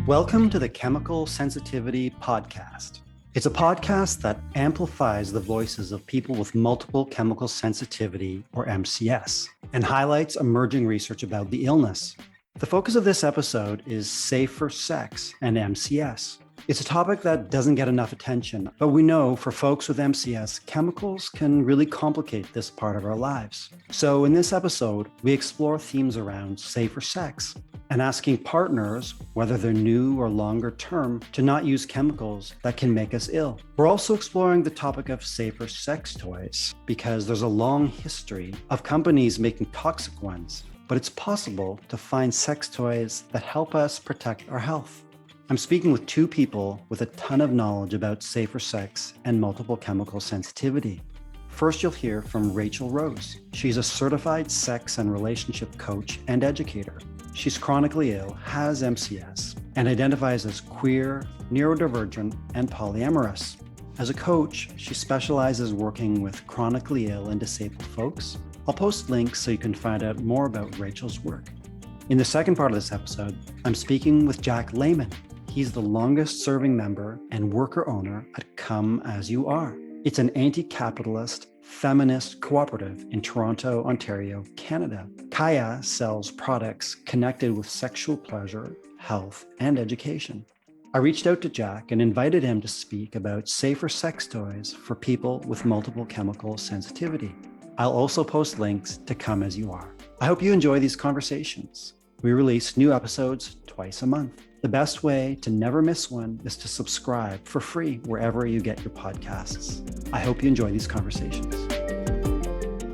Welcome to the Chemical Sensitivity Podcast. It's a podcast that amplifies the voices of people with multiple chemical sensitivity, or MCS, and highlights emerging research about the illness. The focus of this episode is safer sex and MCS. It's a topic that doesn't get enough attention, but we know for folks with MCS, chemicals can really complicate this part of our lives. So in this episode, we explore themes around safer sex and asking partners, whether they're new or longer term, to not use chemicals that can make us ill. We're also exploring the topic of safer sex toys because there's a long history of companies making toxic ones, but it's possible to find sex toys that help us protect our health. I'm speaking with two people with a ton of knowledge about safer sex and multiple chemical sensitivity. First, you'll hear from Rachael Rose. She's a certified sex and relationship coach and educator. She's chronically ill, has MCS, and identifies as queer, neurodivergent, and polyamorous. As a coach, she specializes working with chronically ill and disabled folks. I'll post links so you can find out more about Rachael's work. In the second part of this episode, I'm speaking with Jack Lamon. He's the longest serving member and worker owner at Come As You Are. It's an anti-capitalist, feminist cooperative in Toronto, Ontario, Canada. Kaya sells products connected with sexual pleasure, health, and education. I reached out to Jack and invited him to speak about safer sex toys for people with multiple chemical sensitivity. I'll also post links to Come As You Are. I hope you enjoy these conversations. We release new episodes twice a month. The best way to never miss one is to subscribe for free wherever you get your podcasts. I hope you enjoy these conversations.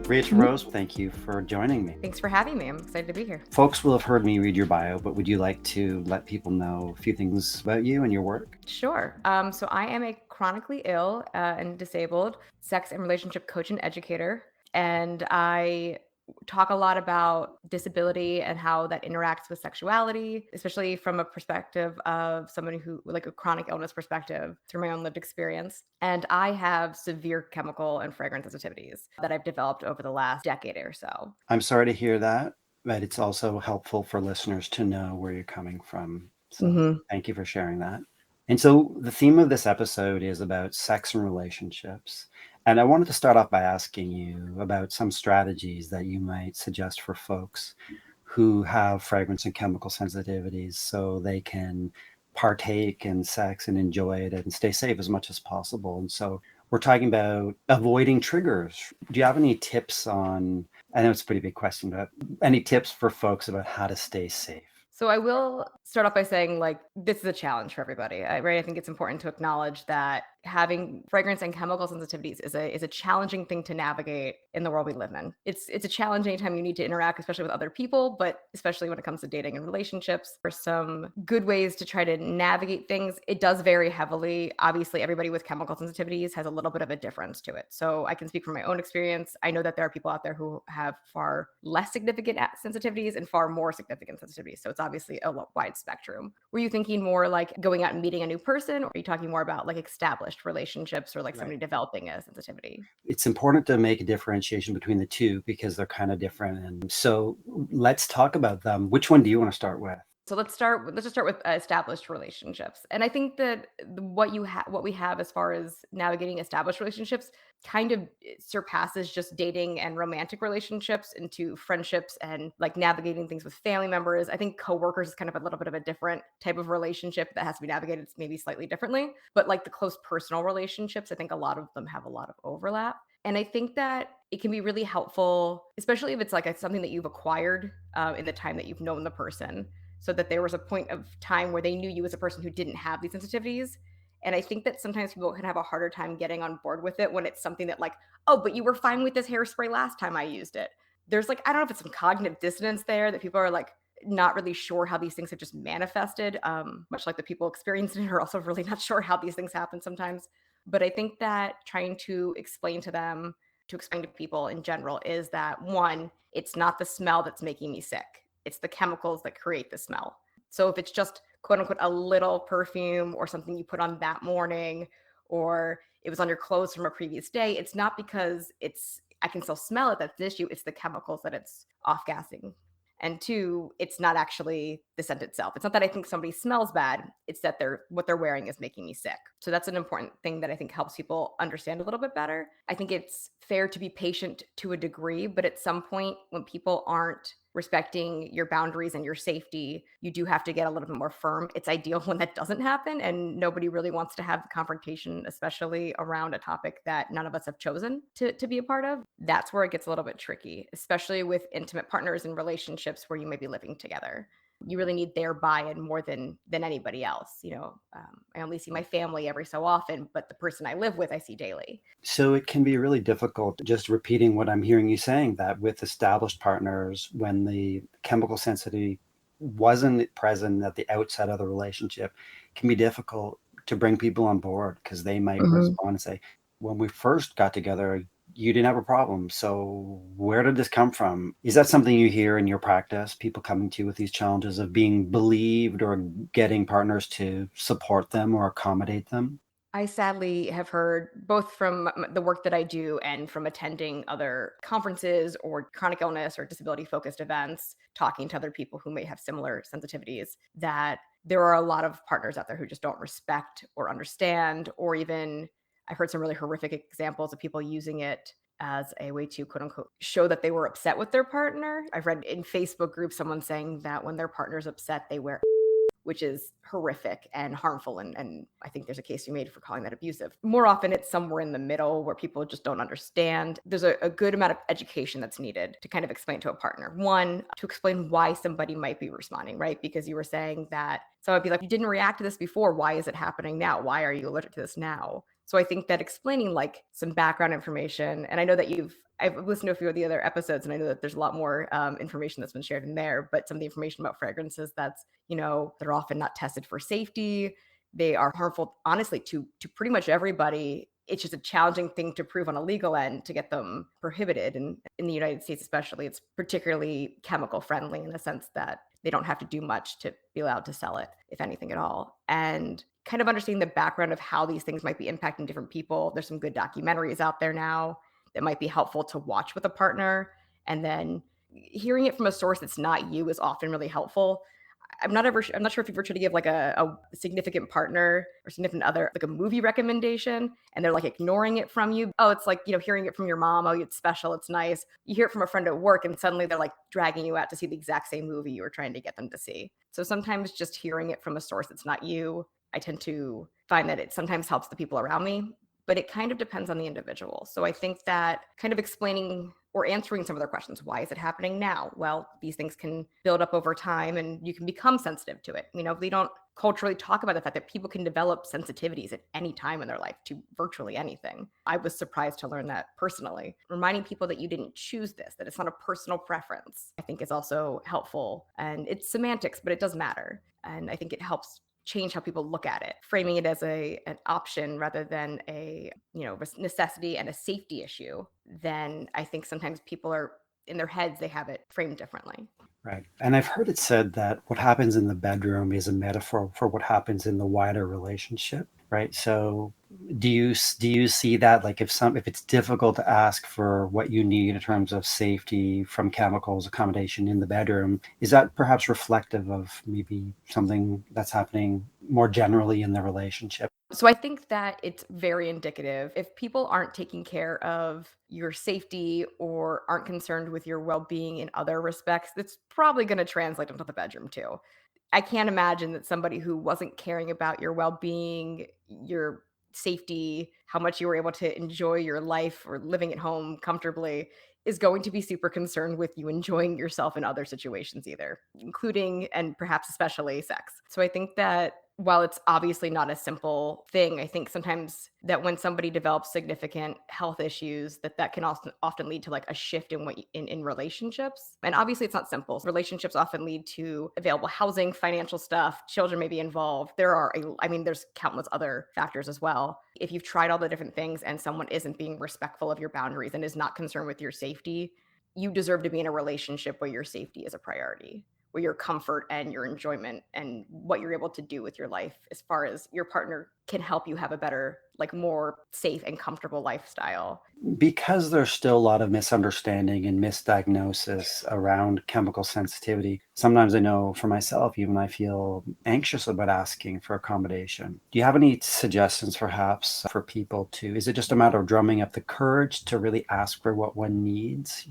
Rachael Rose, thank you for joining me. Thanks for having me. I'm excited to be here. Folks will have heard me read your bio, but would you like to let people know a few things about you and your work? Sure. So I am a chronically ill and disabled sex and relationship coach and educator. And I talk a lot about disability and how that interacts with sexuality, especially from a perspective of somebody who, like a chronic illness perspective, through my own lived experience. And I have severe chemical and fragrance sensitivities that I've developed over the last decade or so. I'm sorry to hear that, but it's also helpful for listeners to know where you're coming from. So Thank you for sharing that. And so the theme of this episode is about sex and relationships. And I wanted to start off by asking you about some strategies that you might suggest for folks who have fragrance and chemical sensitivities so they can partake in sex and enjoy it and stay safe as much as possible. And so we're talking about avoiding triggers. Do you have any tips on, I know it's a pretty big question, but any tips for folks about how to stay safe? So I will start off by saying, like, this is a challenge for everybody, right? I think it's important to acknowledge that having fragrance and chemical sensitivities is a challenging thing to navigate in the world we live in. It's a challenge anytime you need to interact, especially with other people, but especially when it comes to dating and relationships. There's some good ways to try to navigate things. It does vary heavily. Obviously, everybody with chemical sensitivities has a little bit of a difference to it. So I can speak from my own experience. I know that there are people out there who have far less significant sensitivities and far more significant sensitivities. So it's obviously a wide spectrum. Were you thinking more like going out and meeting a new person, or are you talking more about like established relationships or like somebody developing a sensitivity? It's important to make a differentiation between the two because they're kind of different. And so let's talk about them. Which one do you want to start with? So let's just start with established relationships. And I think that what we have as far as navigating established relationships kind of surpasses just dating and romantic relationships into friendships and like navigating things with family members. I think coworkers is kind of a little bit of a different type of relationship that has to be navigated maybe slightly differently. But like the close personal relationships, I think a lot of them have a lot of overlap. And I think that it can be really helpful, especially if it's like something that you've acquired in the time that you've known the person, so that there was a point of time where they knew you as a person who didn't have these sensitivities. And I think that sometimes people can have a harder time getting on board with it when it's something that like, oh, but you were fine with this hairspray last time I used it. There's like, I don't know if it's some cognitive dissonance there that people are like not really sure how these things have just manifested, much like the people experiencing it are also really not sure how these things happen sometimes. But I think that trying to explain to people in general is that, one, it's not the smell that's making me sick. It's the chemicals that create the smell. So if it's just quote unquote a little perfume or something you put on that morning, or it was on your clothes from a previous day, it's not because it's I can still smell it. That's the issue. It's the chemicals that it's off gassing. And two, it's not actually the scent itself. It's not that I think somebody smells bad. It's that what they're wearing is making me sick. So that's an important thing that I think helps people understand a little bit better. I think it's fair to be patient to a degree, but at some point when people aren't respecting your boundaries and your safety, you do have to get a little bit more firm. It's ideal when that doesn't happen, and nobody really wants to have the confrontation, especially around a topic that none of us have chosen to be a part of. That's where it gets a little bit tricky, especially with intimate partners and relationships where you may be living together. You really need their buy-in more than anybody else. I only see my family every so often, but the person I live with, I see daily. So it can be really difficult, just repeating what I'm hearing you saying, that with established partners, when the chemical sensitivity wasn't present at the outset of the relationship, it can be difficult to bring people on board because they might respond and say, when we first got together, you didn't have a problem. So where did this come from? Is that something you hear in your practice? People coming to you with these challenges of being believed or getting partners to support them or accommodate them? I sadly have heard both from the work that I do and from attending other conferences or chronic illness or disability focused events, talking to other people who may have similar sensitivities, that there are a lot of partners out there who just don't respect or understand, or even I've heard some really horrific examples of people using it as a way to quote unquote show that they were upset with their partner. I've read in Facebook groups someone saying that when their partner's upset, they wear, which is horrific and harmful. And I think there's a case you made for calling that abusive. More often, it's somewhere in the middle where people just don't understand. There's a good amount of education that's needed to kind of explain to a partner. One, to explain why somebody might be responding, right? Because you were saying that someone would be like, you didn't react to this before. Why is it happening now? Why are you allergic to this now? So I think that explaining like some background information, and I know that I've listened to a few of the other episodes, and I know that there's a lot more information that's been shared in there, but some of the information about fragrances they're often not tested for safety. They are harmful, honestly, to pretty much everybody. It's just a challenging thing to prove on a legal end to get them prohibited. And in the United States, especially, it's particularly chemical friendly in the sense that they don't have to do much to be allowed to sell it, if anything at all. And kind of understanding the background of how these things might be impacting different people. There's some good documentaries out there now that might be helpful to watch with a partner. And then hearing it from a source that's not you is often really helpful. I'm not sure if you've ever tried to give like a significant partner or significant other like a movie recommendation and they're like ignoring it from you. Oh, it's like, hearing it from your mom. Oh, it's special. It's nice. You hear it from a friend at work and suddenly they're like dragging you out to see the exact same movie you were trying to get them to see. So sometimes just hearing it from a source that's not you, I tend to find that it sometimes helps the people around me, but it kind of depends on the individual. So I think that kind of explaining or answering some of their questions. Why is it happening now? Well, these things can build up over time and you can become sensitive to it. We don't culturally talk about the fact that people can develop sensitivities at any time in their life to virtually anything. I was surprised to learn that personally. Reminding people that you didn't choose this, that it's not a personal preference, I think is also helpful. And it's semantics, but it does matter. And I think it helps change how people look at it, framing it as an option rather than a necessity and a safety issue. Then I think sometimes people are in their heads, they have it framed differently. Right. And I've heard it said that what happens in the bedroom is a metaphor for what happens in the wider relationship, right? So do you see that, like, if it's difficult to ask for what you need in terms of safety from chemicals, accommodation in the bedroom, is that perhaps reflective of maybe something that's happening more generally in the relationship? So I think that it's very indicative. If people aren't taking care of your safety or aren't concerned with your well-being in other respects, that's probably going to translate into the bedroom too. I can't imagine that somebody who wasn't caring about your well-being, your safety, how much you were able to enjoy your life or living at home comfortably is going to be super concerned with you enjoying yourself in other situations either, including and perhaps especially sex. So I think that while it's obviously not a simple thing, I think sometimes that when somebody develops significant health issues, that can often lead to like a shift in in relationships. And obviously, it's not simple. Relationships often lead to available housing, financial stuff. Children may be involved. There's countless other factors as well. If you've tried all the different things and someone isn't being respectful of your boundaries and is not concerned with your safety, you deserve to be in a relationship where your safety is a priority, where your comfort and your enjoyment and what you're able to do with your life as far as your partner can help you have a better like more safe and comfortable lifestyle. Because there's still a lot of misunderstanding and misdiagnosis around chemical sensitivity, sometimes I know for myself, even I feel anxious about asking for accommodation. Do you have any suggestions perhaps for people to, is it just a matter of drumming up the courage to really ask for what one needs,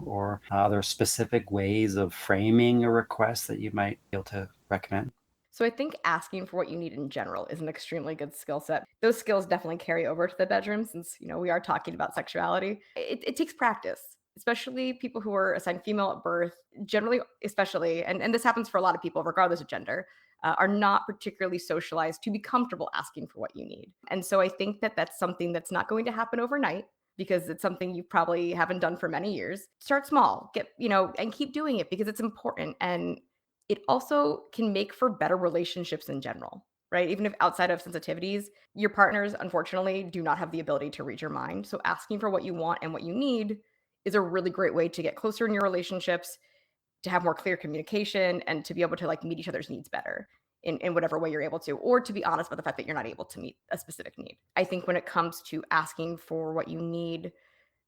or are there specific ways of framing a request that you might be able to recommend? So I think asking for what you need in general is an extremely good skill set. Those skills definitely carry over to the bedroom since, we are talking about sexuality. It takes practice, especially people who are assigned female at birth, generally, especially, and this happens for a lot of people, regardless of gender, are not particularly socialized to be comfortable asking for what you need. And so I think that that's something that's not going to happen overnight because it's something you probably haven't done for many years. Start small, and keep doing it because it's important. And it also can make for better relationships in general, right? Even if outside of sensitivities, your partners unfortunately do not have the ability to read your mind. So asking for what you want and what you need is a really great way to get closer in your relationships, to have more clear communication and to be able to like meet each other's needs better in whatever way you're able to, or to be honest about the fact that you're not able to meet a specific need. I think when it comes to asking for what you need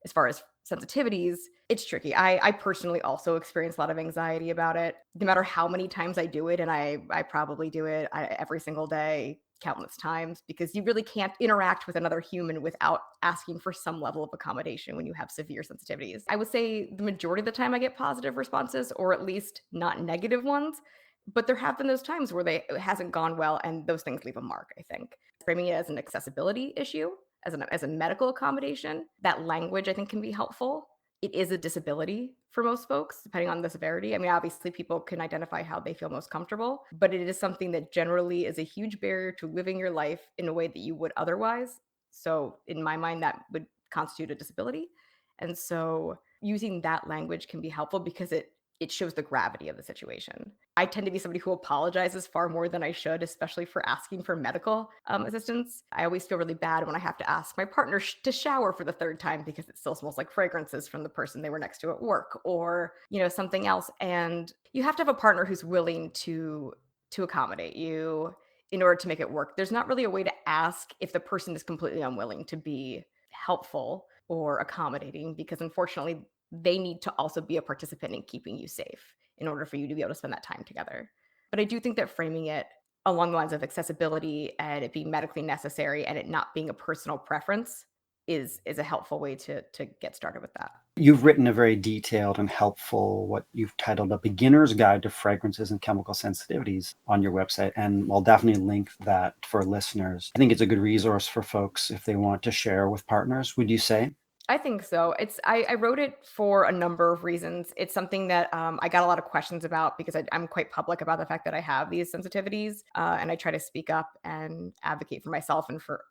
as far as sensitivities, it's tricky. I personally also experience a lot of anxiety about it. No matter how many times I do it, and I probably do it every single day, countless times, because you really can't interact with another human without asking for some level of accommodation when you have severe sensitivities. I would say the majority of the time I get positive responses, or at least not negative ones. But there have been those times where it hasn't gone well, and those things leave a mark, I think. Framing it as an accessibility issue, as a medical accommodation, that language I think can be helpful. It is a disability for most folks, depending on the severity. I mean, obviously, people can identify how they feel most comfortable, but it is something that generally is a huge barrier to living your life in a way that you would otherwise. So, in my mind, that would constitute a disability. And so, using that language can be helpful because it shows the gravity of the situation. I tend to be somebody who apologizes far more than I should, especially for asking for medical assistance. I always feel really bad when I have to ask my partner to shower for the third time because it still smells like fragrances from the person they were next to at work, or something else. And you have to have a partner who's willing to accommodate you in order to make it work. There's not really a way to ask if the person is completely unwilling to be helpful or accommodating, because unfortunately they need to also be a participant in keeping you safe in order for you to be able to spend that time together. But I do think that framing it along the lines of accessibility and it being medically necessary and it not being a personal preference is a helpful way to get started with that. You've written a very detailed and helpful, what you've titled A Beginner's Guide to Fragrances and Chemical Sensitivities on your website. And I'll definitely link that for listeners. I think it's a good resource for folks if they want to share with partners, would you say? I think so. I wrote it for a number of reasons. It's something that I got a lot of questions about because I'm quite public about the fact that I have these sensitivities, and I try to speak up and advocate for myself and for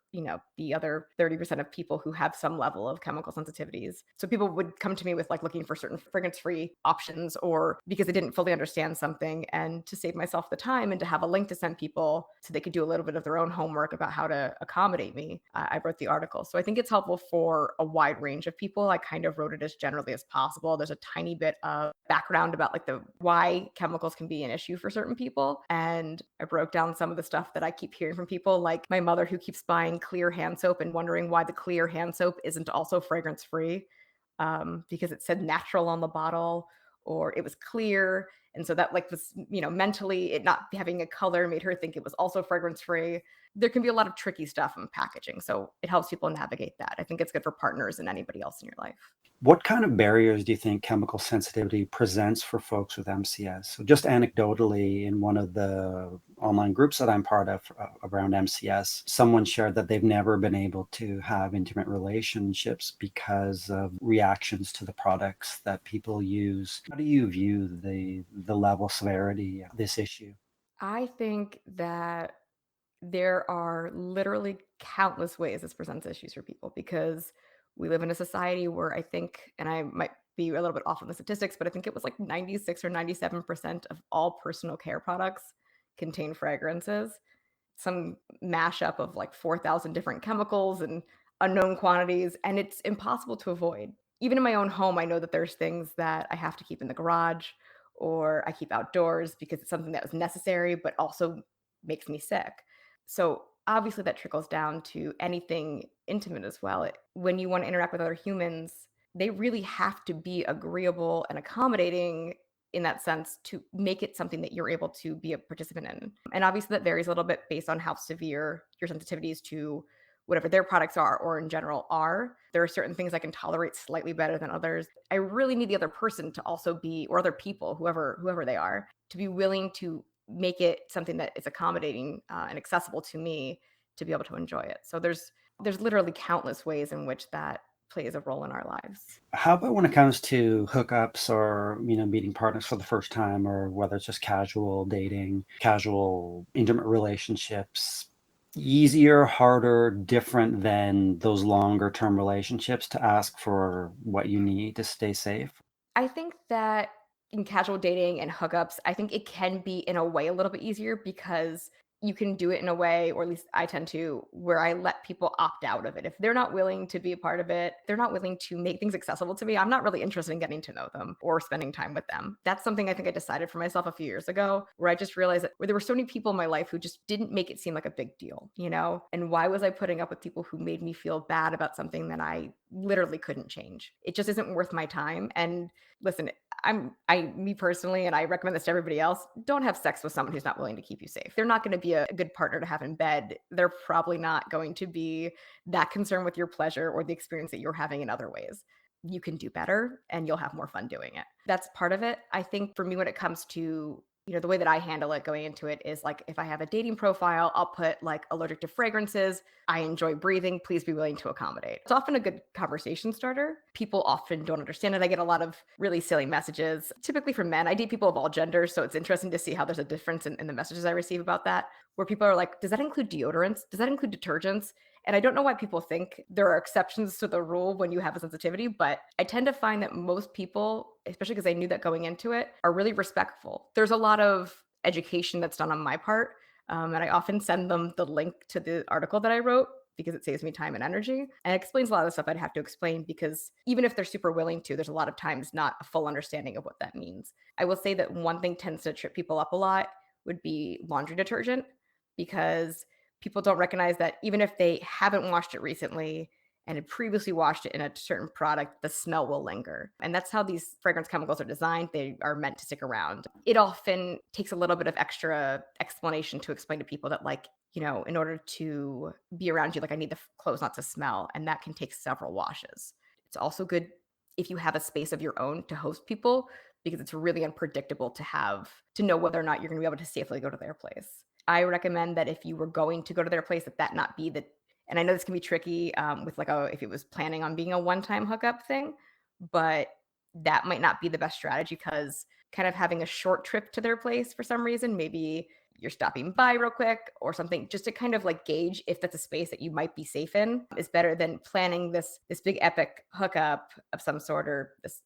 the other 30% of people who have some level of chemical sensitivities. So people would come to me with like looking for certain fragrance-free options, or because they didn't fully understand something, and to save myself the time and to have a link to send people so they could do a little bit of their own homework about how to accommodate me. I wrote the article, so I think it's helpful for a wide range of people. I kind of wrote it as generally as possible. There's a tiny bit of background about like the why chemicals can be an issue for certain people, and I broke down some of the stuff that I keep hearing from people, like my mother who keeps buying clear hand soap and wondering why the clear hand soap isn't also fragrance free, because it said natural on the bottle or it was clear. And so that like was, mentally it not having a color made her think it was also fragrance free. There can be a lot of tricky stuff in packaging. So it helps people navigate that. I think it's good for partners and anybody else in your life. What kind of barriers do you think chemical sensitivity presents for folks with MCS? So just anecdotally, in one of the online groups that I'm part of around MCS, someone shared that they've never been able to have intimate relationships because of reactions to the products that people use. How do you view the level of severity of this issue? I think that there are literally countless ways this presents issues for people because we live in a society where I think, and I might be a little bit off on the statistics, but I think it was like 96 or 97% of all personal care products contain fragrances, some mashup of like 4,000 different chemicals and unknown quantities, and it's impossible to avoid. Even in my own home, I know that there's things that I have to keep in the garage or I keep outdoors because it's something that was necessary, but also makes me sick. So obviously that trickles down to anything intimate as well. When you want to interact with other humans, they really have to be agreeable and accommodating in that sense to make it something that you're able to be a participant in. And obviously that varies a little bit based on how severe your sensitivities to whatever their products are or in general are. There are certain things I can tolerate slightly better than others. I really need the other person to also be, or other people, whoever they are, to be willing to make it something that is accommodating and accessible to me to be able to enjoy it. So there's literally countless ways in which that plays a role in our lives. How about when it comes to hookups or, meeting partners for the first time, or whether it's just casual dating, casual intimate relationships? Easier, harder, different than those longer term relationships to ask for what you need to stay safe? I think that in casual dating and hookups, I think it can be in a way a little bit easier because you can do it in a way, or at least I tend to, where I let people opt out of it. If they're not willing to be a part of it, they're not willing to make things accessible to me, I'm not really interested in getting to know them or spending time with them. That's something I think I decided for myself a few years ago, where I just realized that where there were so many people in my life who just didn't make it seem like a big deal, you know? And why was I putting up with people who made me feel bad about something that I literally couldn't change? It just isn't worth my time. And listen, me personally, and I recommend this to everybody else, don't have sex with someone who's not willing to keep you safe. They're not going to be a good partner to have in bed. They're probably not going to be that concerned with your pleasure or the experience that you're having in other ways. You can do better and you'll have more fun doing it. That's part of it. I think for me, when it comes to the way that I handle it going into it is like if I have a dating profile, I'll put like allergic to fragrances. I enjoy breathing. Please be willing to accommodate. It's often a good conversation starter. People often don't understand it. I get a lot of really silly messages, typically from men. I date people of all genders, so it's interesting to see how there's a difference in the messages I receive about that, where people are like, does that include deodorants? Does that include detergents? And I don't know why people think there are exceptions to the rule when you have a sensitivity, but I tend to find that most people, especially because I knew that going into it, are really respectful. There's a lot of education that's done on my part. And I often send them the link to the article that I wrote because it saves me time and energy. And it explains a lot of the stuff I'd have to explain because even if they're super willing to, there's a lot of times not a full understanding of what that means. I will say that one thing tends to trip people up a lot would be laundry detergent because people don't recognize that even if they haven't washed it recently and had previously washed it in a certain product, the smell will linger. And that's how these fragrance chemicals are designed. They are meant to stick around. It often takes a little bit of extra explanation to explain to people that, like, in order to be around you, like, I need the clothes not to smell. And that can take several washes. It's also good if you have a space of your own to host people because it's really unpredictable to know whether or not you're going to be able to safely go to their place. I recommend that if you were going to go to their place, that not be and I know this can be tricky with if it was planning on being a one-time hookup thing, but that might not be the best strategy because kind of having a short trip to their place for some reason, maybe you're stopping by real quick or something, just to kind of like gauge if that's a space that you might be safe in, is better than planning this big epic hookup of some sort, or this,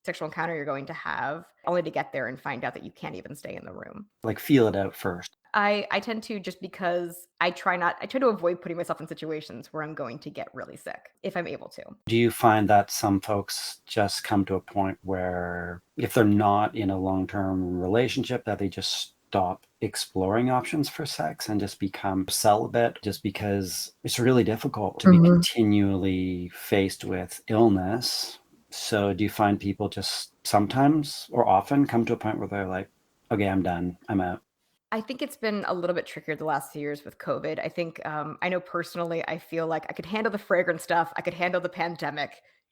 sexual encounter you're going to have only to get there and find out that you can't even stay in the room. Like, feel it out first. I tend to, just because I try to avoid putting myself in situations where I'm going to get really sick if I'm able to. Do you find that some folks just come to a point where if they're not in a long-term relationship, that they just stop exploring options for sex and just become celibate just because it's really difficult to be continually faced with illness? So do you find people just sometimes or often come to a point where they're like, okay, I'm done, I'm out? I think it's been a little bit trickier the last few years with COVID. I think, I know personally, I feel like I could handle the fragrance stuff. I could handle the pandemic.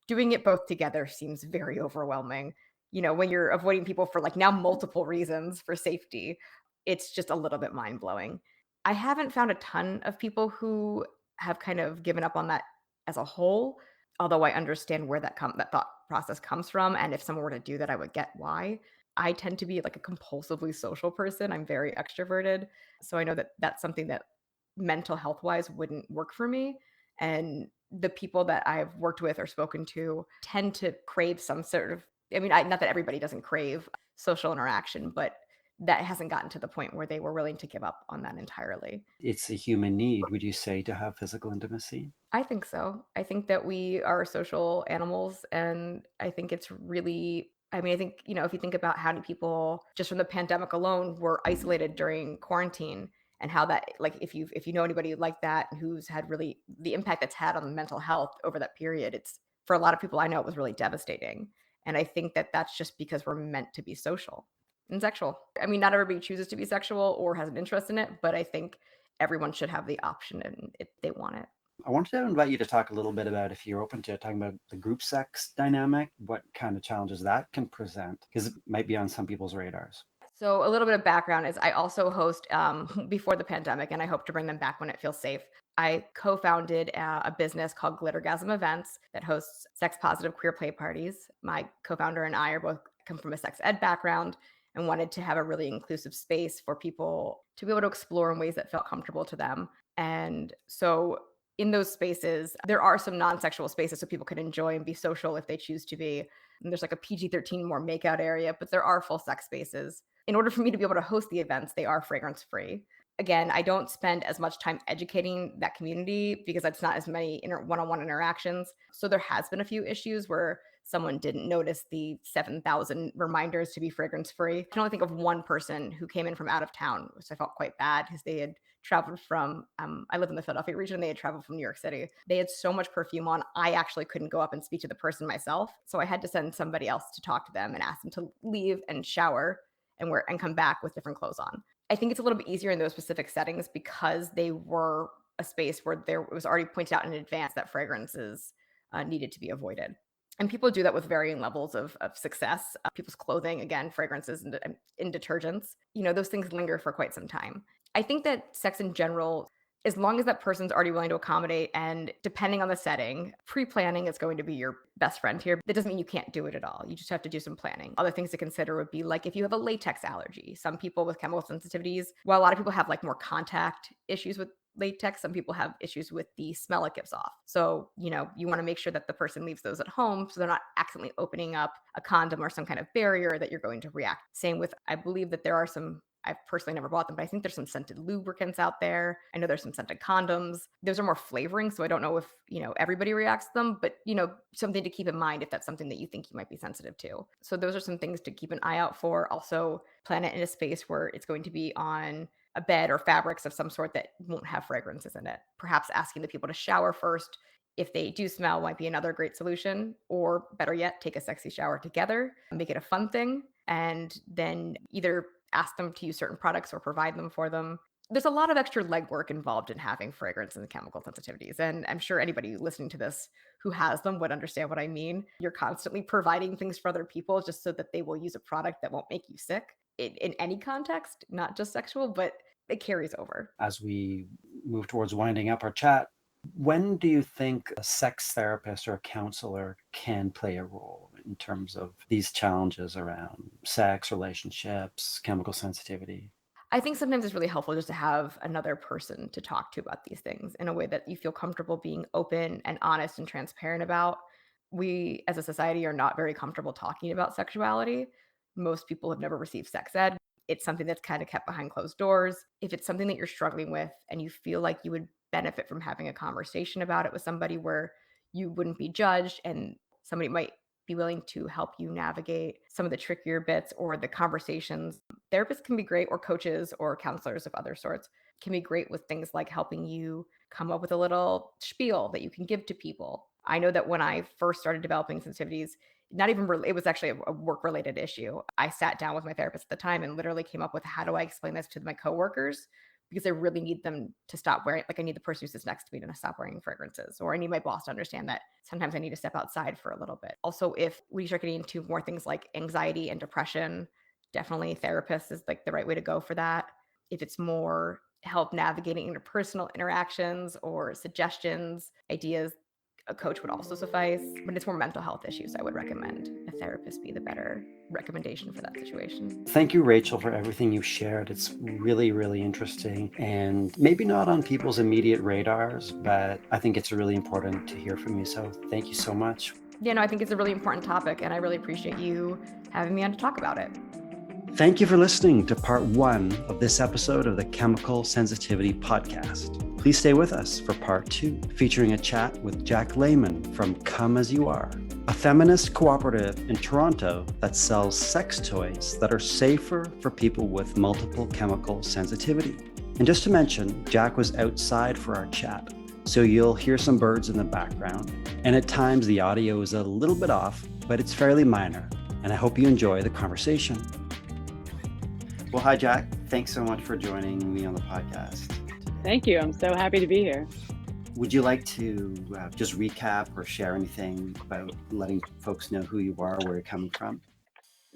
Doing it both together seems very overwhelming. When you're avoiding people for like now multiple reasons for safety, it's just a little bit mind blowing. I haven't found a ton of people who have kind of given up on that as a whole, although I understand where that thought process comes from. And if someone were to do that, I would get why. I tend to be like a compulsively social person. I'm very extroverted. So I know that that's something that mental health wise wouldn't work for me. And the people that I've worked with or spoken to tend to crave some sort of, not that everybody doesn't crave social interaction, but that hasn't gotten to the point where they were willing to give up on that entirely. It's a human need, would you say, to have physical intimacy? I think so. I think that we are social animals, and I think it's really, I think, if you think about how many people just from the pandemic alone were isolated during quarantine, and how that, like, if you know anybody like that who's had really the impact that's had on mental health over that period, it's, for a lot of people I know, it was really devastating. And I think that that's just because we're meant to be social and sexual. I mean, not everybody chooses to be sexual or has an interest in it, but I think everyone should have the option and if they want it. I wanted to invite you to talk a little bit about, if you're open to talking about the group sex dynamic, what kind of challenges that can present, because it might be on some people's radars. So a little bit of background is I also host before the pandemic, and I hope to bring them back when it feels safe. I co-founded a business called Glittergasm Events that hosts sex positive queer play parties. My co-founder and I are both come from a sex ed background and wanted to have a really inclusive space for people to be able to explore in ways that felt comfortable to them. And so in those spaces, there are some non-sexual spaces so people can enjoy and be social if they choose to be. And there's like a PG-13 more makeout area, but there are full sex spaces. In order for me to be able to host the events, they are fragrance free. Again, I don't spend as much time educating that community because it's not as many one-on-one interactions. So there has been a few issues where someone didn't notice the 7,000 reminders to be fragrance free. I can only think of one person who came in from out of town, which I felt quite bad because they had traveled from, I live in the Philadelphia region. They had traveled from New York City. They had so much perfume on. I actually couldn't go up and speak to the person myself. So I had to send somebody else to talk to them and ask them to leave and shower and come back with different clothes on. I think it's a little bit easier in those specific settings because they were a space where there was already pointed out in advance that fragrances needed to be avoided. And people do that with varying levels of success. People's clothing, again, fragrances and detergents, those things linger for quite some time. I think that sex in general, as long as that person's already willing to accommodate and depending on the setting, pre-planning is going to be your best friend here. That doesn't mean you can't do it at all. You just have to do some planning. Other things to consider would be like if you have a latex allergy. Some people with chemical sensitivities, while a lot of people have like more contact issues with latex, some people have issues with the smell it gives off. So, you want to make sure that the person leaves those at home so they're not accidentally opening up a condom or some kind of barrier that you're going to react. Same with, I believe that there are some, I've personally never bought them, but I think there's some scented lubricants out there. I know there's some scented condoms. Those are more flavoring, so I don't know if, everybody reacts to them, but, something to keep in mind if that's something that you think you might be sensitive to. So those are some things to keep an eye out for. Also, plan it in a space where it's going to be on a bed or fabrics of some sort that won't have fragrances in it. Perhaps asking the people to shower first. If they do smell, might be another great solution. Or better yet, take a sexy shower together, make it a fun thing, and then either ask them to use certain products or provide them for them. There's a lot of extra legwork involved in having fragrance and chemical sensitivities. And I'm sure anybody listening to this who has them would understand what I mean. You're constantly providing things for other people just so that they will use a product that won't make you sick in any context, not just sexual, but it carries over. As we move towards winding up our chat, when do you think a sex therapist or a counselor can play a role in terms of these challenges around sex, relationships, chemical sensitivity? I think sometimes it's really helpful just to have another person to talk to about these things in a way that you feel comfortable being open and honest and transparent about. We as a society are not very comfortable talking about sexuality. Most people have never received sex ed. It's something that's kind of kept behind closed doors. If it's something that you're struggling with and you feel like you would benefit from having a conversation about it with somebody where you wouldn't be judged and somebody might be willing to help you navigate some of the trickier bits or the conversations. Therapists can be great, or coaches or counselors of other sorts can be great with things like helping you come up with a little spiel that you can give to people. I know that when I first started developing sensitivities, not even it was actually a work related issue. I sat down with my therapist at the time and literally came up with, how do I explain this to my coworkers? Because I really need them to stop wearing, like I need the person who sits next to me to stop wearing fragrances, or I need my boss to understand that sometimes I need to step outside for a little bit. Also, if we start getting into more things like anxiety and depression, definitely therapist is like the right way to go for that. If it's more help navigating interpersonal interactions or suggestions, ideas, a coach would also suffice. When it's more mental health issues, I would recommend a therapist be the better recommendation for that situation. Thank you, Rachel, for everything you've shared. It's really, really interesting and maybe not on people's immediate radars, but I think it's really important to hear from you. So thank you so much. Yeah, no, I think it's a really important topic, and I really appreciate you having me on to talk about it. Thank you for listening to part 1 of this episode of the Chemical Sensitivity Podcast. Please stay with us for part 2, featuring a chat with Jack Lamon from Come As You Are, a feminist cooperative in Toronto that sells sex toys that are safer for people with multiple chemical sensitivity. And just to mention, Jack was outside for our chat, so you'll hear some birds in the background, and at times the audio is a little bit off, but it's fairly minor, and I hope you enjoy the conversation. Well, hi, Jack. Thanks so much for joining me on the podcast today. Thank you. I'm so happy to be here. Would you like to just recap or share anything about letting folks know who you are, where you're coming from?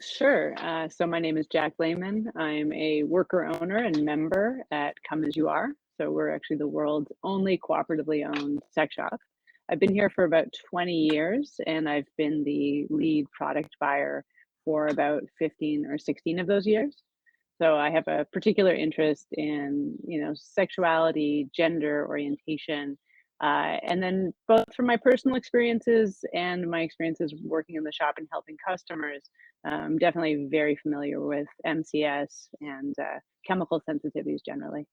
Sure. So my name is Jack Lamon. I'm a worker owner and member at Come As You Are. So we're actually the world's only cooperatively owned sex shop. I've been here for about 20 years, and I've been the lead product buyer for about 15 or 16 of those years. So I have a particular interest in, sexuality, gender orientation, and then both from my personal experiences and my experiences working in the shop and helping customers, I'm definitely very familiar with MCS and chemical sensitivities generally.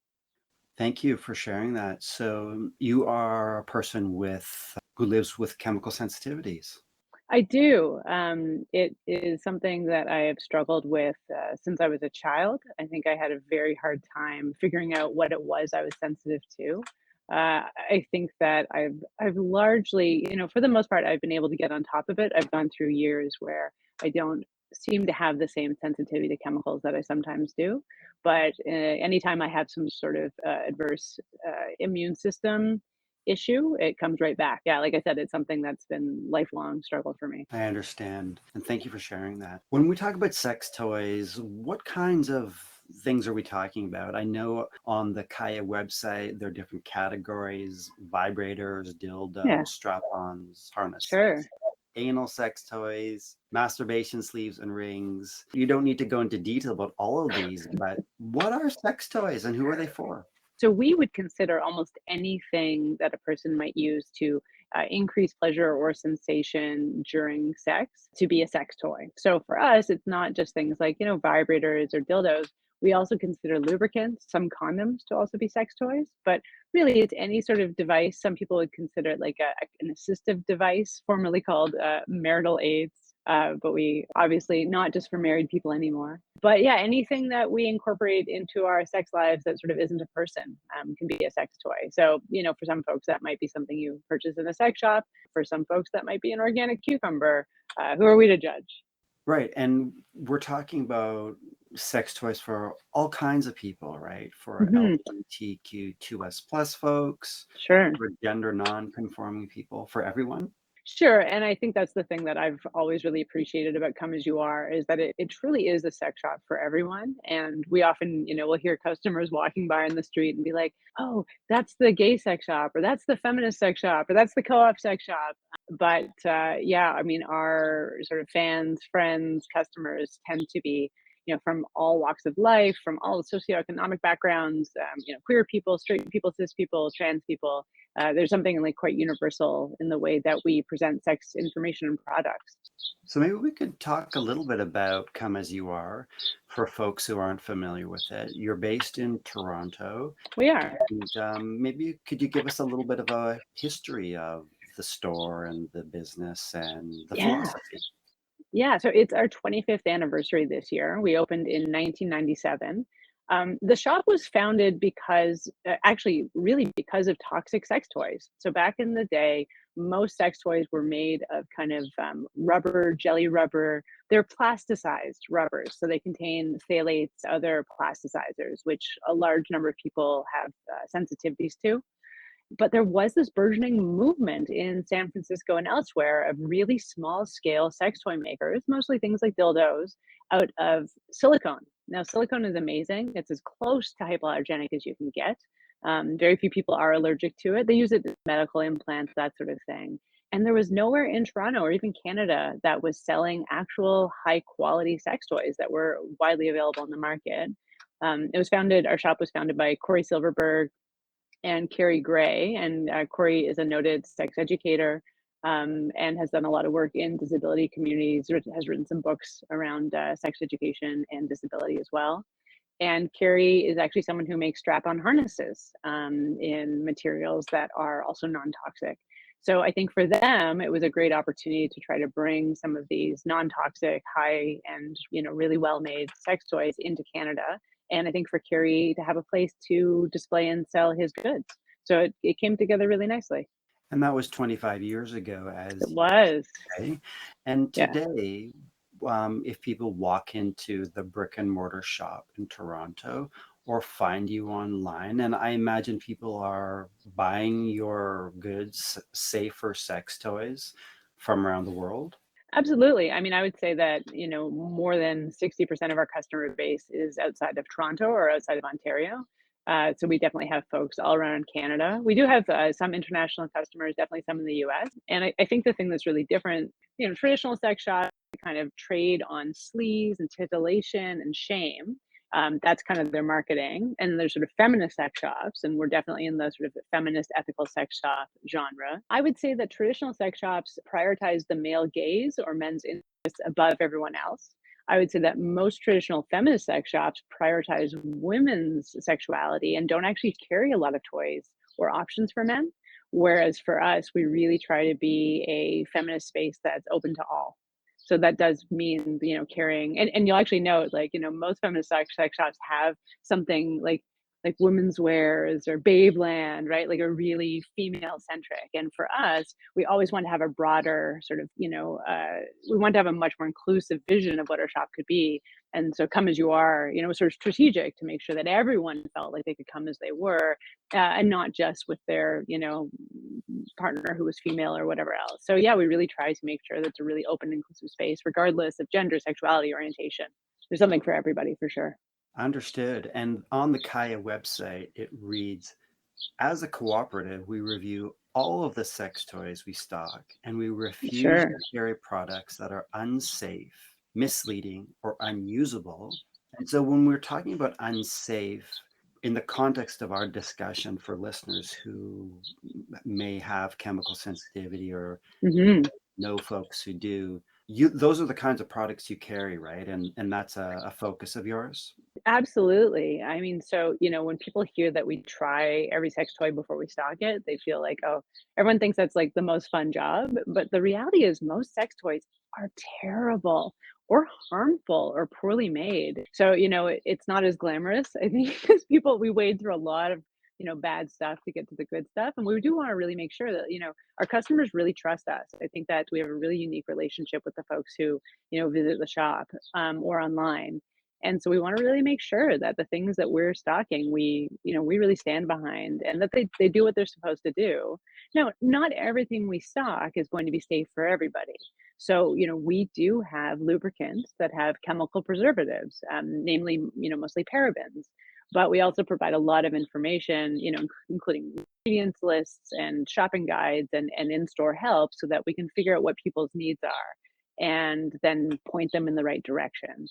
Thank you for sharing that. So you are a person who lives with chemical sensitivities. I do. It is something that I have struggled with since I was a child. I think I had a very hard time figuring out what it was I was sensitive to. I think that I've largely, for the most part, I've been able to get on top of it. I've gone through years where I don't seem to have the same sensitivity to chemicals that I sometimes do. But anytime I have some sort of adverse immune system issue, it comes right back. Yeah, like I said, it's something that's been lifelong struggle for me. I understand. And thank you for sharing that. When we talk about sex toys, what kinds of things are we talking about? I know on the Kaya website, there are different categories: vibrators, Yeah, dildos, strap-ons, harnesses, sure. anal sex toys, masturbation sleeves and rings. You don't need to go into detail about all of these, but what are sex toys and who are they for? So we would consider almost anything that a person might use to increase pleasure or sensation during sex to be a sex toy. So for us, it's not just things like, vibrators or dildos. We also consider lubricants, some condoms to also be sex toys. But really, it's any sort of device. Some people would consider it like an assistive device, formerly called marital aids. But we obviously not just for married people anymore. But yeah, anything that we incorporate into our sex lives that sort of isn't a person can be a sex toy. So, for some folks, that might be something you purchase in a sex shop. For some folks, that might be an organic cucumber. Who are we to judge? Right. And we're talking about sex toys for all kinds of people, right? For Hmm. LGBTQ2S plus folks, Sure. for gender non-conforming people, for everyone. Sure. And I think that's the thing that I've always really appreciated about Come As You Are is that it truly is a sex shop for everyone. And we often, we'll hear customers walking by in the street and be like, oh, that's the gay sex shop, or that's the feminist sex shop, or that's the co op sex shop. But yeah, I mean, our sort of fans, friends, customers tend to be, from all walks of life, from all socioeconomic backgrounds, queer people, straight people, cis people, trans people. There's something like quite universal in the way that we present sex information and products. So maybe we could talk a little bit about Come As You Are for folks who aren't familiar with it. You're based in Toronto. We are. And maybe could you give us a little bit of a history of the store and the business and the Yeah. philosophy? Yeah. So it's our 25th anniversary this year. We opened in 1997. The shop was founded because, actually, really because of toxic sex toys. So back in the day, most sex toys were made of kind of rubber, jelly rubber. They're plasticized rubbers. So they contain phthalates, other plasticizers, which a large number of people have sensitivities to. But there was this burgeoning movement in San Francisco and elsewhere of really small scale sex toy makers, mostly things like dildos, out of silicone. Now, silicone is amazing. It's as close to hypoallergenic as you can get. Very few people are allergic to it. They use it as medical implants, that sort of thing. And there was nowhere in Toronto or even Canada that was selling actual high quality sex toys that were widely available in the market. Our shop was founded by Corey Silverberg and Carrie Gray. And Corey is a noted sex educator and has done a lot of work in disability communities, has written some books around sex education and disability as well. And Carrie is actually someone who makes strap-on harnesses in materials that are also non-toxic. So I think for them, it was a great opportunity to try to bring some of these non-toxic, high and really well-made sex toys into Canada and I think for Curie to have a place to display and sell his goods. So it came together really nicely. And that was 25 years ago, It as you was. say. And Yeah. today, if people walk into the brick and mortar shop in Toronto or find you online, and I imagine people are buying your goods, say for sex toys, from around the world. Absolutely. I mean, I would say that, more than 60% of our customer base is outside of Toronto or outside of Ontario. So we definitely have folks all around Canada. We do have some international customers, definitely some in the US. And I think the thing that's really different, traditional sex shops kind of trade on sleaze and titillation and shame. That's kind of their marketing. And there's sort of feminist sex shops, and we're definitely in the sort of feminist ethical sex shop genre. I would say that traditional sex shops prioritize the male gaze or men's interests above everyone else. I would say that most traditional feminist sex shops prioritize women's sexuality and don't actually carry a lot of toys or options for men. Whereas for us, we really try to be a feminist space that's open to all. So that does mean, carrying, and you'll actually note, like, most feminist sex shops have something like women's wears or Babeland, right? Like a really female centric. And for us, we always want to have a broader sort of, we want to have a much more inclusive vision of what our shop could be. And so come as you are, sort of strategic to make sure that everyone felt like they could come as they were, and not just with their, partner who was female or whatever else. So yeah, we really try to make sure that it's a really open, inclusive space, regardless of gender, sexuality, orientation. There's something for everybody for sure. Understood. And on the Kaya website, it reads, as a cooperative, we review all of the sex toys we stock, and we refuse to Sure. carry products that are unsafe, misleading, or unusable. And so when we're talking about unsafe, in the context of our discussion for listeners who may have chemical sensitivity or Hmm. know folks who do, those are the kinds of products you carry, right? And that's a focus of yours. Absolutely. I mean, so, when people hear that we try every sex toy before we stock it, they feel like, oh, everyone thinks that's like the most fun job. But the reality is, most sex toys are terrible or harmful or poorly made. So, it's not as glamorous, I think, because we wade through a lot of, bad stuff to get to the good stuff. And we do want to really make sure that, our customers really trust us. I think that we have a really unique relationship with the folks who, visit the shop, or online. And so we want to really make sure that the things that we're stocking, we really stand behind, and that they do what they're supposed to do. Now, not everything we stock is going to be safe for everybody. So, we do have lubricants that have chemical preservatives, namely, mostly parabens. But we also provide a lot of information, including ingredients lists and shopping guides and in-store help, so that we can figure out what people's needs are and then point them in the right direction.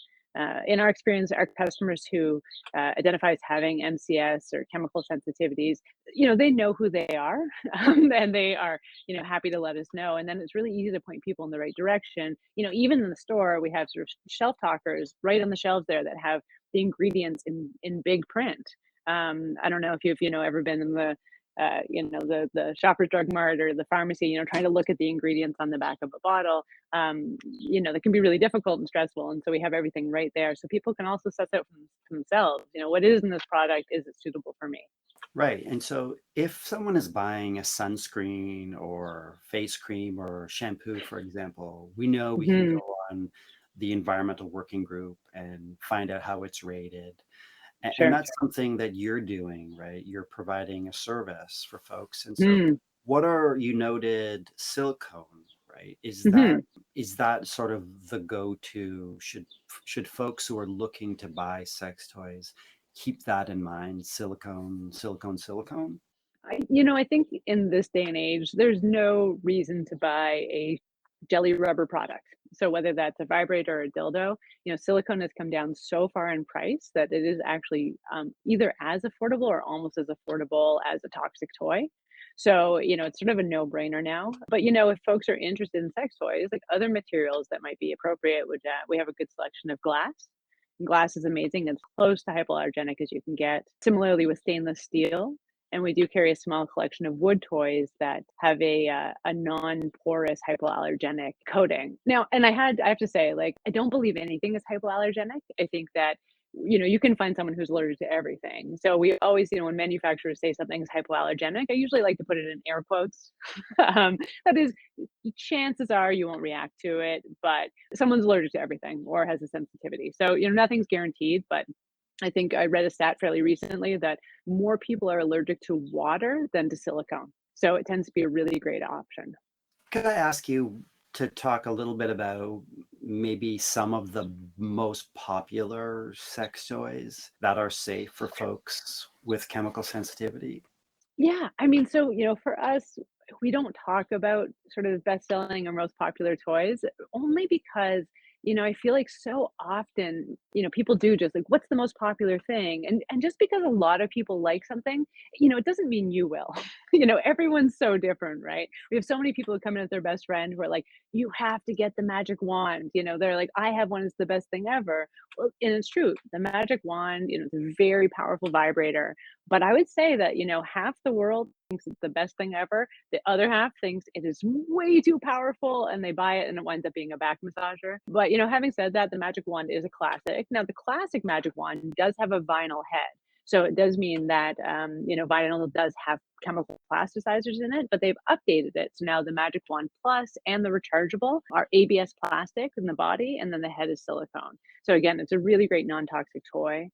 In our experience, our customers who identify as having MCS or chemical sensitivities, they know who they are, and they are, happy to let us know. And then it's really easy to point people in the right direction. Even in the store, we have sort of shelf talkers right on the shelves there that have the ingredients in big print. I don't know if you've ever been in the the Shoppers Drug Mart or the pharmacy, trying to look at the ingredients on the back of a bottle. That can be really difficult and stressful. And so we have everything right there. So people can also suss out for themselves, what is in this product? Is it suitable for me? Right. And so if someone is buying a sunscreen or face cream or shampoo, for example, we know we can Hmm. go on the environmental working group and find out how it's rated. And Sure. that's something that you're doing, right? You're providing a service for folks. And so Mm. what are you noted silicone, right? Hmm. Is that sort of the go-to? Should folks who are looking to buy sex toys keep that in mind? Silicone, silicone, silicone? I think in this day and age, there's no reason to buy a jelly rubber product. So whether that's a vibrator or a dildo, silicone has come down so far in price that it is actually either as affordable or almost as affordable as a toxic toy. So, it's sort of a no-brainer now. But, if folks are interested in sex toys, like other materials that might be appropriate, we have a good selection of glass. Glass is amazing. It's close to hypoallergenic as you can get. Similarly with stainless steel, and we do carry a small collection of wood toys that have a non-porous hypoallergenic coating. Now, and I have to say, like, I don't believe anything is hypoallergenic. I think that you can find someone who's allergic to everything. So we always, when manufacturers say something's hypoallergenic, I usually like to put it in air quotes. That is, chances are you won't react to it, but someone's allergic to everything or has a sensitivity. So, nothing's guaranteed, but I think I read a stat fairly recently that more people are allergic to water than to silicone. So it tends to be a really great option. Could I ask you to talk a little bit about maybe some of the most popular sex toys that are safe for folks with chemical sensitivity? Yeah, so, for us, we don't talk about sort of best-selling or most popular toys only because, I feel like so often, people do just like, what's the most popular thing? And just because a lot of people like something, it doesn't mean you will. Everyone's so different, right? We have so many people who come in with their best friend who are like, you have to get the magic wand. They're like, I have one, it's the best thing ever. Well, and it's true. The magic wand, it's a very powerful vibrator, but I would say that, half the world thinks it's the best thing ever. The other half thinks it is way too powerful and they buy it and it winds up being a back massager. But, having said that, the magic wand is a classic. Now, the classic magic wand does have a vinyl head. So it does mean that, vinyl does have chemical plasticizers in it, but they've updated it. So now the Magic Wand Plus and the rechargeable are ABS plastic in the body, and then the head is silicone. So again, it's a really great non-toxic toy.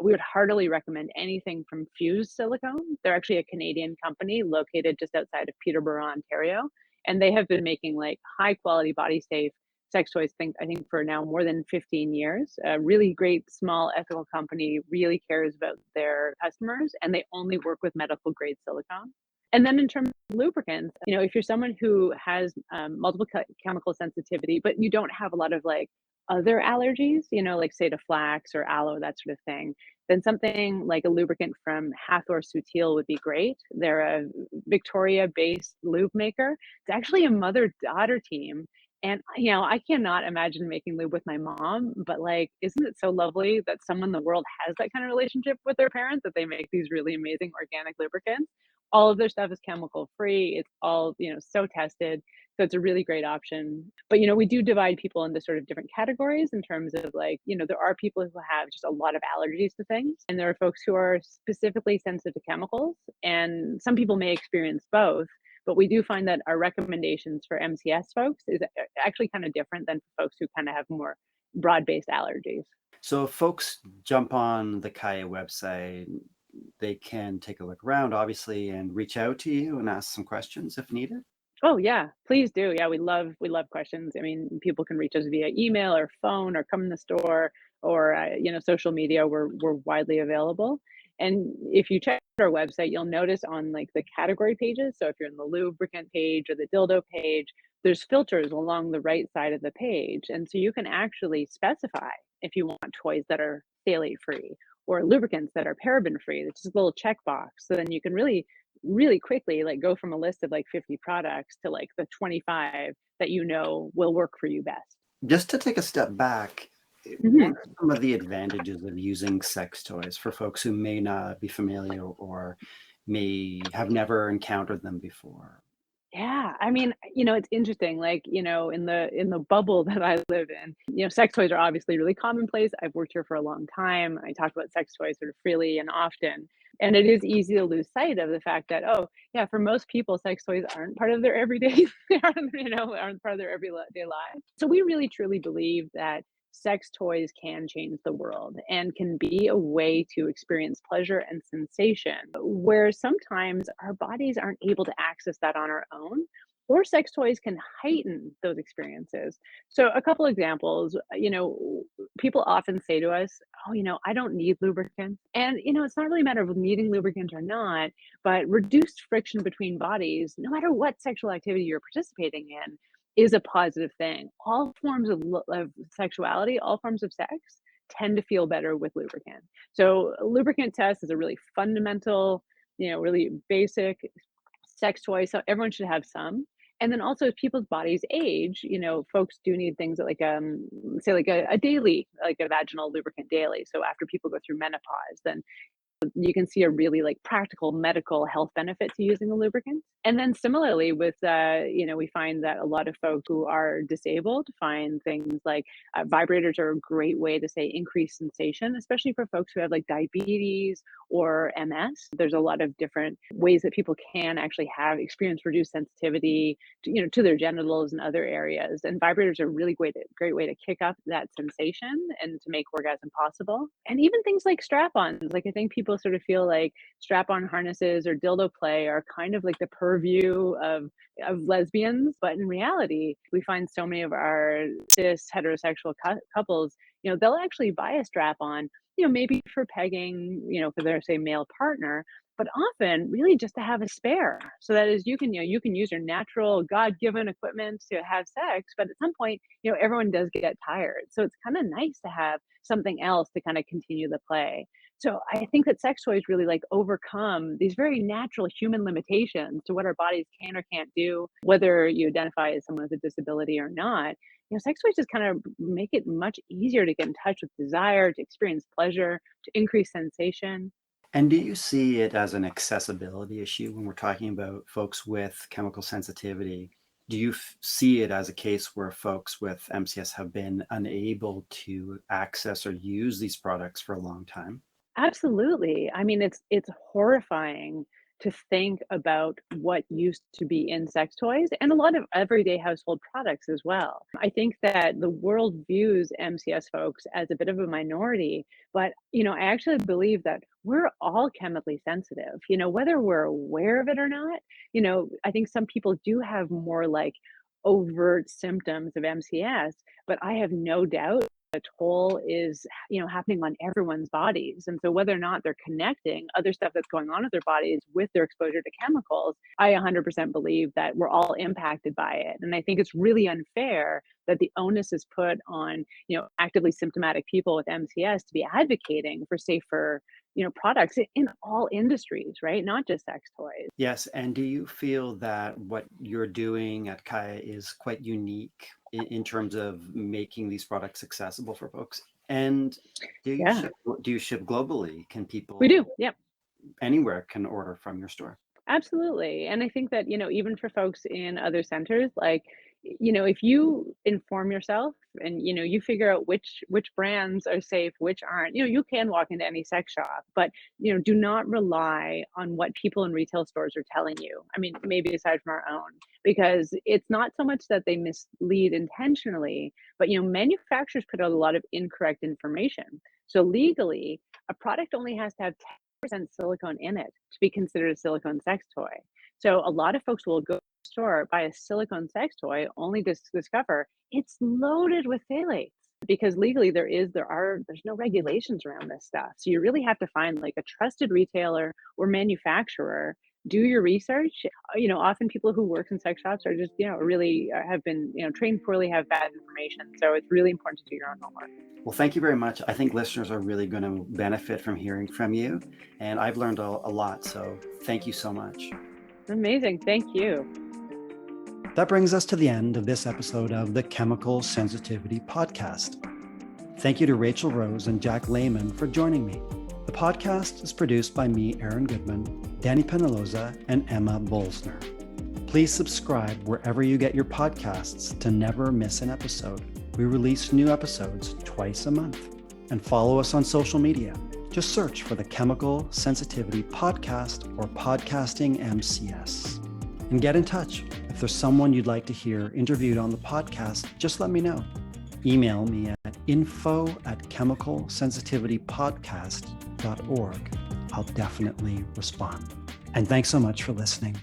We would heartily recommend anything from Fuse Silicone. They're actually a Canadian company located just outside of Peterborough, Ontario, and they have been making like high quality body safe sex toys. I think for now more than 15 years. A really great small ethical company, really cares about their customers, and they only work with medical grade silicone. And then in terms of lubricants, if you're someone who has multiple chemical sensitivity, but you don't have a lot of like other allergies, like say to flax or aloe, that sort of thing, then something like a lubricant from Hathor Sutil would be great. They're a Victoria-based lube maker. It's actually a mother-daughter team. And, I cannot imagine making lube with my mom, but like, isn't it so lovely that someone in the world has that kind of relationship with their parents that they make these really amazing organic lubricants? All of their stuff is chemical free. It's all, so tested. So it's a really great option. But, we do divide people into sort of different categories in terms of like, there are people who have just a lot of allergies to things. And there are folks who are specifically sensitive to chemicals. And some people may experience both. But we do find that our recommendations for MCS folks is actually kind of different than for folks who kind of have more broad-based allergies. So if folks jump on the Kaya website, they can take a look around, obviously, and reach out to you and ask some questions if needed. Oh yeah, please do. Yeah, we love questions. I mean, people can reach us via email or phone or come in the store or social media. We're widely available. And if you check our website, you'll notice on like the category pages. So if you're in the lubricant page or the dildo page, there's filters along the right side of the page, and so you can actually specify if you want toys that are phthalate free or lubricants that are paraben free. It's just a little checkbox. So then you can really quickly like go from a list of like 50 products to like the 25 that will work for you best. Just to take a step back, what Mhm. are some of the advantages of using sex toys for folks who may not be familiar or may have never encountered them before? Yeah, it's interesting. Like, in the bubble that I live in, sex toys are obviously really commonplace. I've worked here for a long time. I talk about sex toys sort of freely and often. And it is easy to lose sight of the fact that, oh, yeah, for most people, sex toys aren't part of their everyday, aren't part of their everyday life. So we really truly believe that sex toys can change the world and can be a way to experience pleasure and sensation where sometimes our bodies aren't able to access that on our own, or sex toys can heighten those experiences. So a couple examples, people often say to us, oh, I don't need lubricant. And it's not really a matter of needing lubricant or not, but reduced friction between bodies, no matter what sexual activity you're participating in, is a positive thing. All forms of sexuality, all forms of sex tend to feel better with lubricant. So a lubricant test is a really fundamental, really basic sex toy. So everyone should have some. And then also as people's bodies age, folks do need things that like say like a daily, like a vaginal lubricant daily. So after people go through menopause, then You can see a really like practical medical health benefit to using a lubricant. And then similarly with, we find that a lot of folks who are disabled find things like vibrators are a great way to say increase sensation, especially for folks who have like diabetes or MS. There's a lot of different ways that people can actually have experience reduced sensitivity to their genitals and other areas. And vibrators are a really great way to kick up that sensation and to make orgasm possible. And even things like strap-ons. Like I think people sort of feel like strap-on harnesses or dildo play are kind of like the purview of lesbians, but in reality, we find so many of our cis heterosexual couples, they'll actually buy a strap-on, maybe for pegging, for their say male partner, but often really just to have a spare. So that is you can use your natural God-given equipment to have sex, but at some point, everyone does get tired. So it's kind of nice to have something else to kind of continue the play. So I think that sex toys really like overcome these very natural human limitations to what our bodies can or can't do, whether you identify as someone with a disability or not. Sex toys just kind of make it much easier to get in touch with desire, to experience pleasure, to increase sensation. And do you see it as an accessibility issue when we're talking about folks with chemical sensitivity? Do you see it as a case where folks with MCS have been unable to access or use these products for a long time? Absolutely. I mean, it's horrifying to think about what used to be in sex toys and a lot of everyday household products as well. I think that the world views MCS folks as a bit of a minority, but I actually believe that we're all chemically sensitive, whether we're aware of it or not. I think some people do have more like overt symptoms of MCS, but I have no doubt the toll is happening on everyone's bodies. And so whether or not they're connecting other stuff that's going on with their bodies with their exposure to chemicals, I 100% believe that we're all impacted by it. And I think it's really unfair that the onus is put on actively symptomatic people with MCS to be advocating for safer products in all industries, right? Not just sex toys. Yes. And do you feel that what you're doing at Kaya is quite unique in terms of making these products accessible for folks? And Yeah, do you ship globally? Can we do. people Yeah. anywhere can order from your store? Absolutely. And I think that, even for folks in other centers, like, if you inform yourself and, you figure out which brands are safe, which aren't, you can walk into any sex shop, but, do not rely on what people in retail stores are telling you. I mean, maybe aside from our own, because it's not so much that they mislead intentionally, but, manufacturers put out a lot of incorrect information. So legally, a product only has to have silicone in it to be considered a silicone sex toy. So a lot of folks will go to the store, buy a silicone sex toy, only to discover it's loaded with phthalates because legally there's no regulations around this stuff. So you really have to find like a trusted retailer or manufacturer. Do your research. Often people who work in sex shops are just, really have been, trained poorly, have bad information. So it's really important to do your own homework. Well, thank you very much. I think listeners are really going to benefit from hearing from you. And I've learned a lot. So thank you so much. Amazing. Thank you. That brings us to the end of this episode of the Chemical Sensitivity Podcast. Thank you to Rachael Rose and Jack Lamon for joining me. The podcast is produced by me, Aaron Goodman, Danny Penaloza, and Emma Bolsner. Please subscribe wherever you get your podcasts to never miss an episode. We release new episodes twice a month. And follow us on social media. Just search for the Chemical Sensitivity Podcast or Podcasting MCS. And get in touch. If there's someone you'd like to hear interviewed on the podcast, just let me know. Email me at info@chemicalsensitivitypodcast.org. I'll definitely respond. And thanks so much for listening.